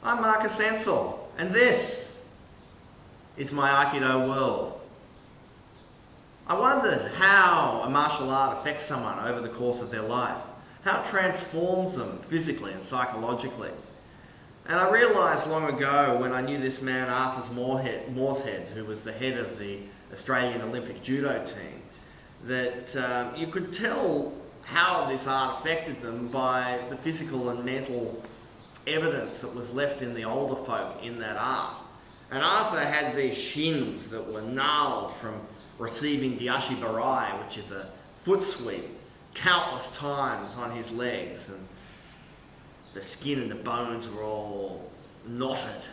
I'm Marcus Encel, and this is my Aikido world. I wondered how a martial art affects someone over the course of their life, how it transforms them physically and psychologically. And I realised long ago when I knew this man, Arthur Morshead, who was the head of the Australian Olympic judo team, that you could tell how this art affected them by the physical and mental evidence that was left in the older folk in that art. And Arthur had these shins that were gnarled from receiving the ashibarai, which is a foot sweep, countless times on his legs, and the skin and the bones were all knotted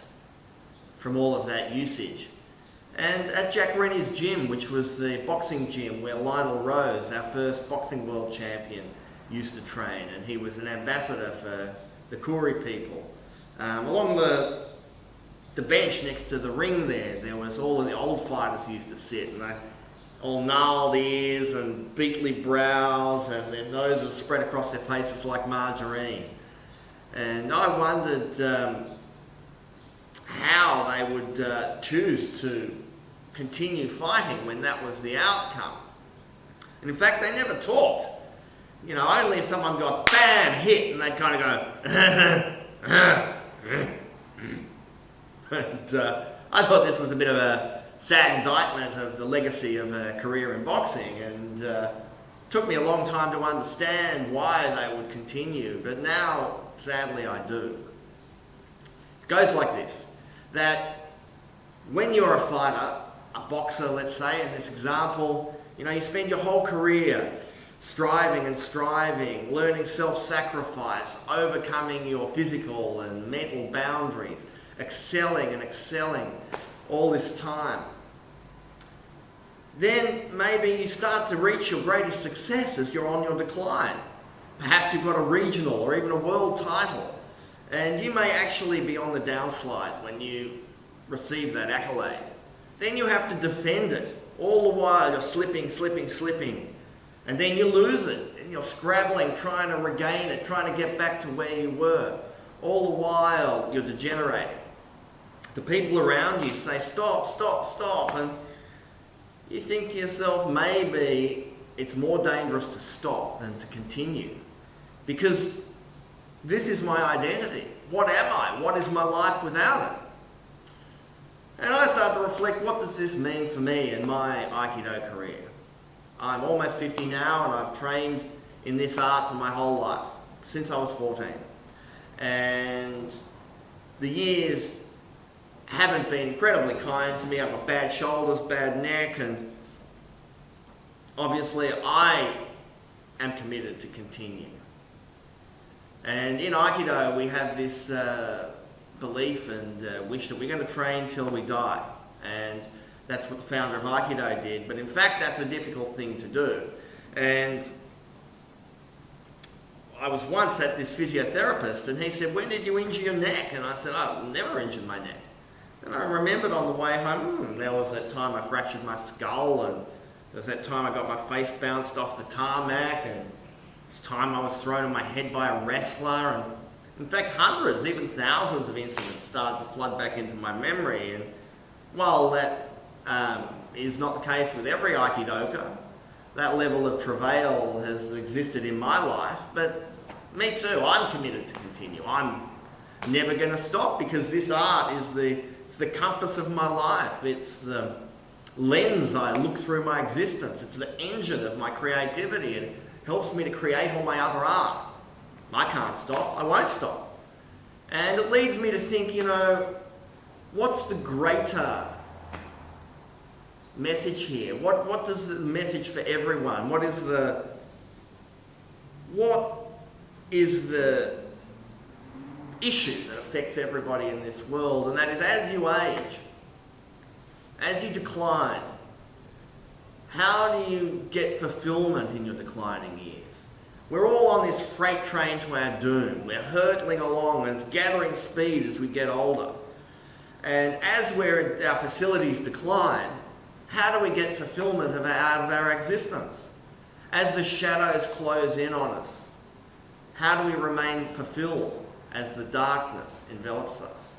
from all of that usage. And at Jack Rennie's gym, which was the boxing gym where Lionel Rose, our first boxing world champion, used to train, and he was an ambassador for the Koori people. Along the bench next to the ring there was all of the old fighters who used to sit, and they all gnarled ears and beetly brows, and their noses spread across their faces like margarine. And I wondered how they would choose to continue fighting when that was the outcome. And in fact, they never talked. You know, only if someone got bam, hit, and they'd kind of go, and I thought this was a bit of a sad indictment of the legacy of a career in boxing, and took me a long time to understand why they would continue, but now, sadly, I do. It goes like this, that when you're a fighter, a boxer, let's say, in this example, you know, you spend your whole career striving and striving, learning self-sacrifice, overcoming your physical and mental boundaries, excelling and excelling all this time. Then maybe you start to reach your greatest success as you're on your decline. Perhaps you've got a regional or even a world title, and you may actually be on the downslide when you receive that accolade. Then you have to defend it. All the while you're slipping, and then you lose it, and you're scrabbling, trying to regain it, trying to get back to where you were. All the while you're degenerating. The people around you say, stop, stop, stop, and you think to yourself, maybe it's more dangerous to stop than to continue, because this is my identity. What am I? What is my life without it? And I started to reflect, what does this mean for me in my Aikido career? I'm almost 50 now, and I've trained in this art for my whole life, since I was 14. And the years haven't been incredibly kind to me. I've got bad shoulders, bad neck, and obviously I am committed to continue. And in Aikido we have this belief and wish that we're going to train till we die, and that's what the founder of Aikido did, but in fact that's a difficult thing to do. And I was once at this physiotherapist, and he said, when did you injure your neck? And I said, I've never injured my neck. And I remembered on the way home, there was that time I fractured my skull, and there was that time I got my face bounced off the tarmac, and this time I was thrown on my head by a wrestler, and in fact hundreds, even thousands of incidents started to flood back into my memory. And while that is not the case with every Aikidoka, that level of travail has existed in my life, but me too, I'm committed to continue. I'm never going to stop, because this art is it's the compass of my life. It's the lens I look through my existence. It's the engine of my creativity. It helps me to create all my other art. I can't stop. I won't stop. And it leads me to think, you know, what's the greater message here? What does the message for everyone? What is the issue that affects everybody in this world? And that is, as you age, as you decline, how do you get fulfillment in your declining years? We're all on this freight train to our doom. We're hurtling along, and it's gathering speed as we get older. And as our facilities decline, how do we get fulfillment out of our existence? As the shadows close in on us, how do we remain fulfilled? as the darkness envelops us.